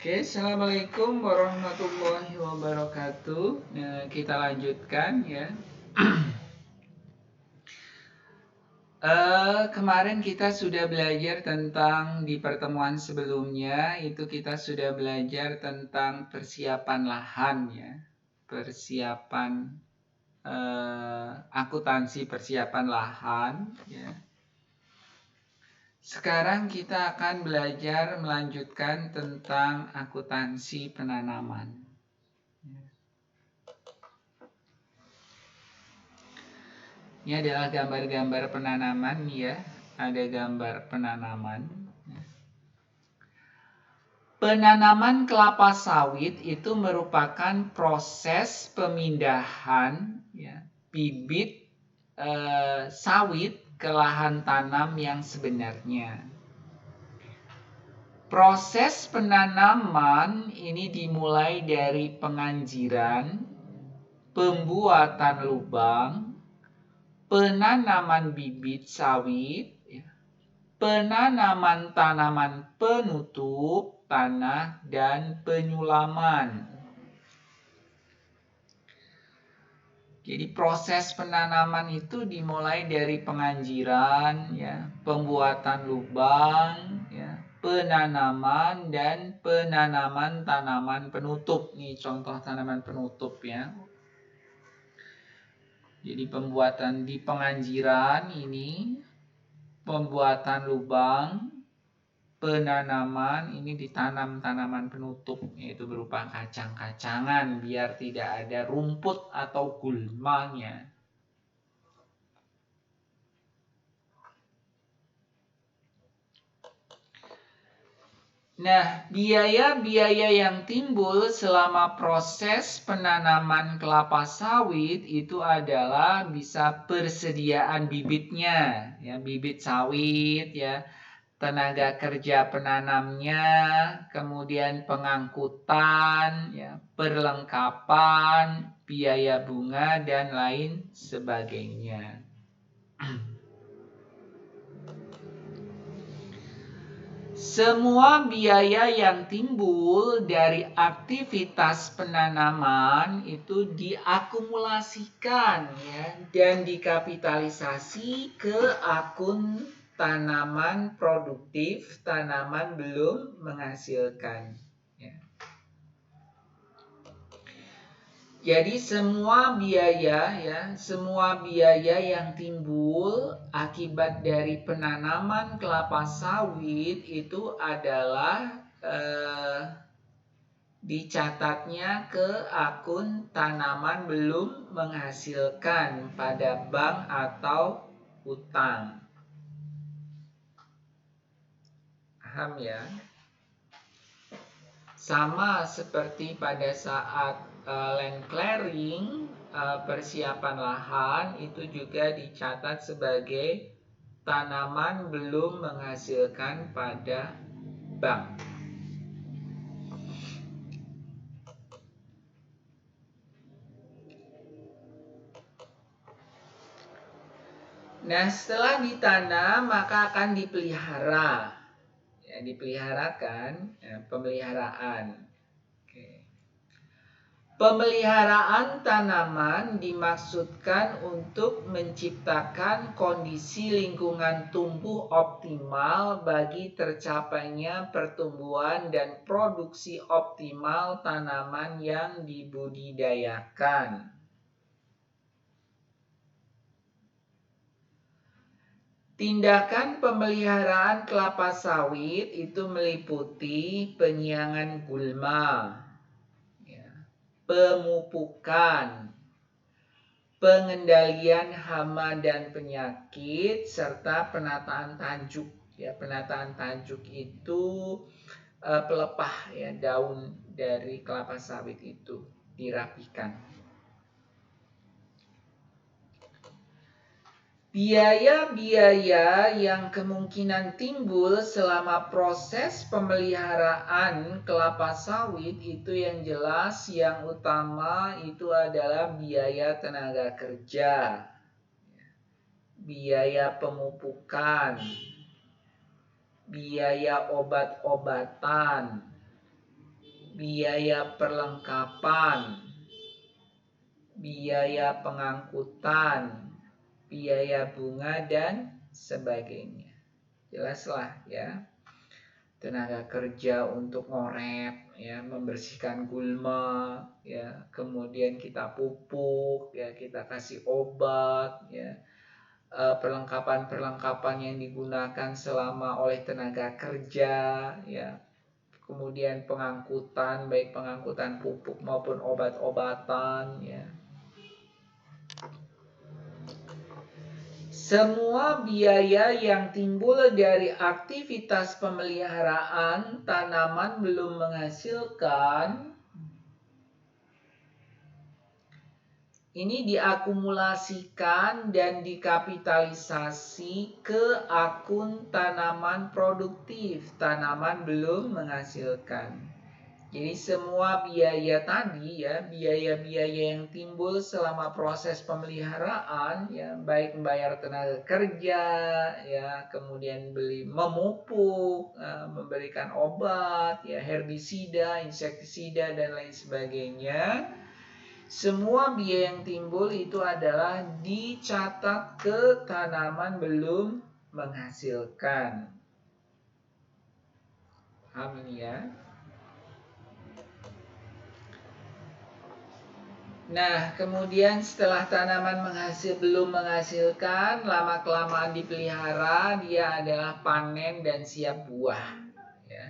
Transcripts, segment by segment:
Oke, assalamualaikum warahmatullahi wabarakatuh. Kita lanjutkan ya. Kemarin kita sudah belajar tentang di pertemuan sebelumnya itu kita sudah belajar tentang persiapan lahan ya, persiapan akuntansi persiapan lahan ya. Sekarang kita akan belajar melanjutkan tentang akuntansi penanaman. Ini adalah gambar-gambar penanaman ya. Ada gambar penanaman. Penanaman kelapa sawit itu merupakan proses pemindahan ya, bibit sawit ke lahan tanam yang sebenarnya. Proses penanaman ini dimulai dari penganjiran, pembuatan lubang, penanaman bibit sawit, penanaman tanaman penutup tanah, dan penyulaman. Jadi proses penanaman itu dimulai dari penganjiran, ya, pembuatan lubang, ya, penanaman, dan penanaman tanaman penutup. Nih contoh tanaman penutup ya. Jadi pembuatan di penganjiran ini, pembuatan lubang, penanaman ini ditanam tanaman penutup, yaitu berupa kacang-kacangan biar tidak ada rumput atau gulmanya. Nah, biaya-biaya yang timbul selama proses penanaman kelapa sawit itu adalah bisa persediaan bibitnya, ya, bibit sawit, ya, tenaga kerja penanamnya, kemudian pengangkutan, ya, perlengkapan, biaya bunga, dan lain sebagainya. Semua biaya yang timbul dari aktivitas penanaman itu diakumulasikan ya, dan dikapitalisasi ke akun tanaman produktif, tanaman belum menghasilkan. Ya. Jadi semua biaya yang timbul akibat dari penanaman kelapa sawit itu adalah dicatatnya ke akun tanaman belum menghasilkan pada bank atau utang. Paham ya? Sama seperti pada saat land clearing, persiapan lahan itu juga dicatat sebagai tanaman belum menghasilkan pada bank. Nah, setelah ditanam maka akan dipelihara. Ya, dipeliharakan, ya, pemeliharaan. Pemeliharaan tanaman dimaksudkan untuk menciptakan kondisi lingkungan tumbuh optimal bagi tercapainya pertumbuhan dan produksi optimal tanaman yang dibudidayakan. Tindakan pemeliharaan kelapa sawit itu meliputi penyiangan gulma, pemupukan, pengendalian hama dan penyakit, serta penataan tajuk. Ya, penataan tajuk itu pelepah ya, daun dari kelapa sawit itu dirapikan. Biaya-biaya yang kemungkinan timbul selama proses pemeliharaan kelapa sawit itu yang jelas, yang utama itu adalah biaya tenaga kerja, biaya pemupukan, biaya obat-obatan, biaya perlengkapan, biaya pengangkutan, biaya bunga, dan sebagainya. Jelaslah ya. Tenaga kerja untuk ngoret, ya, membersihkan gulma, ya, kemudian kita pupuk, ya, kita kasih obat, ya, perlengkapan-perlengkapan yang digunakan selama oleh tenaga kerja, ya, kemudian pengangkutan, baik pengangkutan pupuk maupun obat-obatan, ya. Semua biaya yang timbul dari aktivitas pemeliharaan tanaman belum menghasilkan ini diakumulasikan dan dikapitalisasi ke akun tanaman produktif, tanaman belum menghasilkan. Jadi semua biaya tadi, ya, biaya-biaya yang timbul selama proses pemeliharaan, ya, baik membayar tenaga kerja, ya, kemudian memupuk, memberikan obat, ya, herbisida, insektisida, dan lain sebagainya. Semua biaya yang timbul itu adalah dicatat ke tanaman belum menghasilkan. Paham ini ya? Nah, kemudian setelah tanaman belum menghasilkan, lama-kelamaan dipelihara, dia adalah panen dan siap buah. Ya.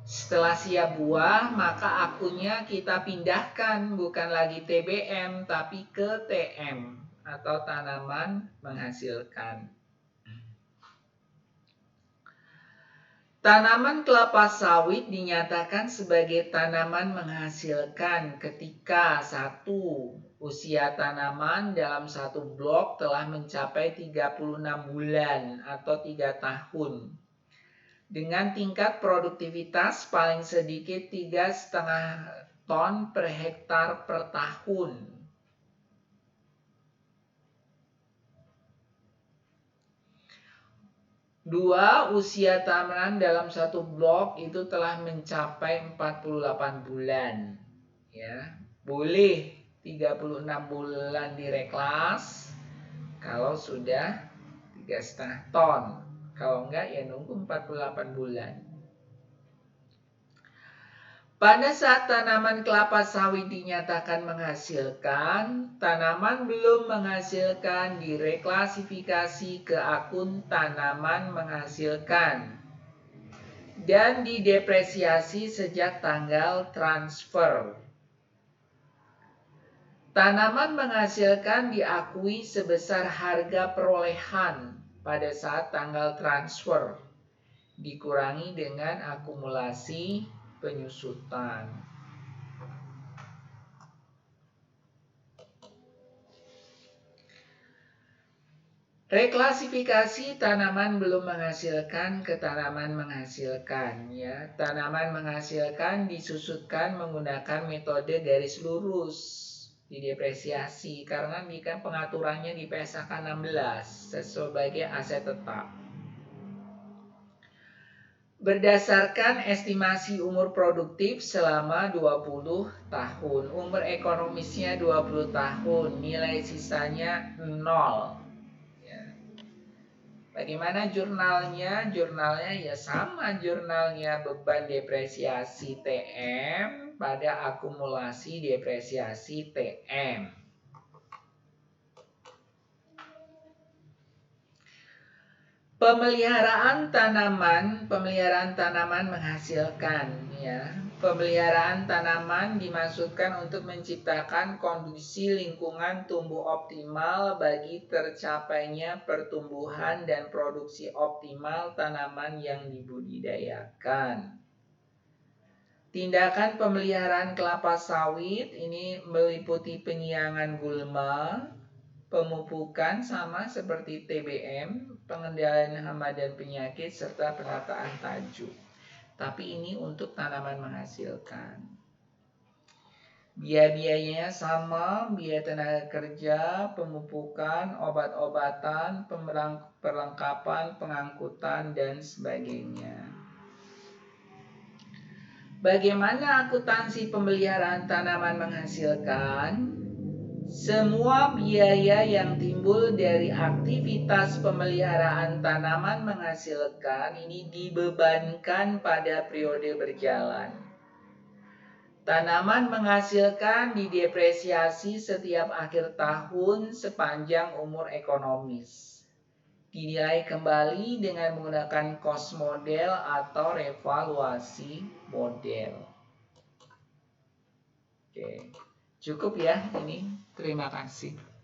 Setelah siap buah, maka akunnya kita pindahkan, bukan lagi TBM, tapi ke TM, atau tanaman menghasilkan. Tanaman kelapa sawit dinyatakan sebagai tanaman menghasilkan ketika 1. Usia tanaman dalam satu blok telah mencapai 36 bulan atau 3 tahun. Dengan tingkat produktivitas paling sedikit 3,5 ton per hektar per tahun. 2. Usia tanaman dalam satu blok itu telah mencapai 48 bulan. Ya, boleh 36 bulan direklas kalau sudah 3,5 ton. Kalau enggak ya nunggu 48 bulan. Pada saat tanaman kelapa sawit dinyatakan menghasilkan, tanaman belum menghasilkan direklasifikasi ke akun tanaman menghasilkan dan didepresiasi sejak tanggal transfer. Tanaman menghasilkan diakui sebesar harga perolehan pada saat tanggal transfer, dikurangi dengan akumulasi penyusutan. Reklasifikasi tanaman belum menghasilkan ke tanaman menghasilkan, ya. Tanaman menghasilkan disusutkan menggunakan metode garis lurus, didepresiasi karena jika pengaturannya di PSAK 16 sebagai aset tetap. Berdasarkan estimasi umur produktif selama 20 tahun. Umur ekonomisnya 20 tahun, nilai sisanya 0. Ya. Bagaimana jurnalnya? Jurnalnya ya sama jurnalnya, beban depresiasi TM pada akumulasi depresiasi TM. Pemeliharaan tanaman menghasilkan, ya. Pemeliharaan tanaman dimaksudkan untuk menciptakan kondisi lingkungan tumbuh optimal bagi tercapainya pertumbuhan dan produksi optimal tanaman yang dibudidayakan. Tindakan pemeliharaan kelapa sawit ini meliputi penyiangan gulma, pemupukan sama seperti TBM, pengendalian hama dan penyakit, serta penataan tajuk. Tapi ini untuk tanaman menghasilkan. Biaya-biayanya sama, biaya tenaga kerja, pemupukan, obat-obatan, perlengkapan, pengangkutan, dan sebagainya. Bagaimana akuntansi pemeliharaan tanaman menghasilkan? Semua biaya yang timbul dari aktivitas pemeliharaan tanaman menghasilkan ini dibebankan pada periode berjalan. Tanaman menghasilkan didepresiasi setiap akhir tahun sepanjang umur ekonomis. Dinilai kembali dengan menggunakan cost model atau revaluasi model. Oke, cukup ya ini. Terima kasih.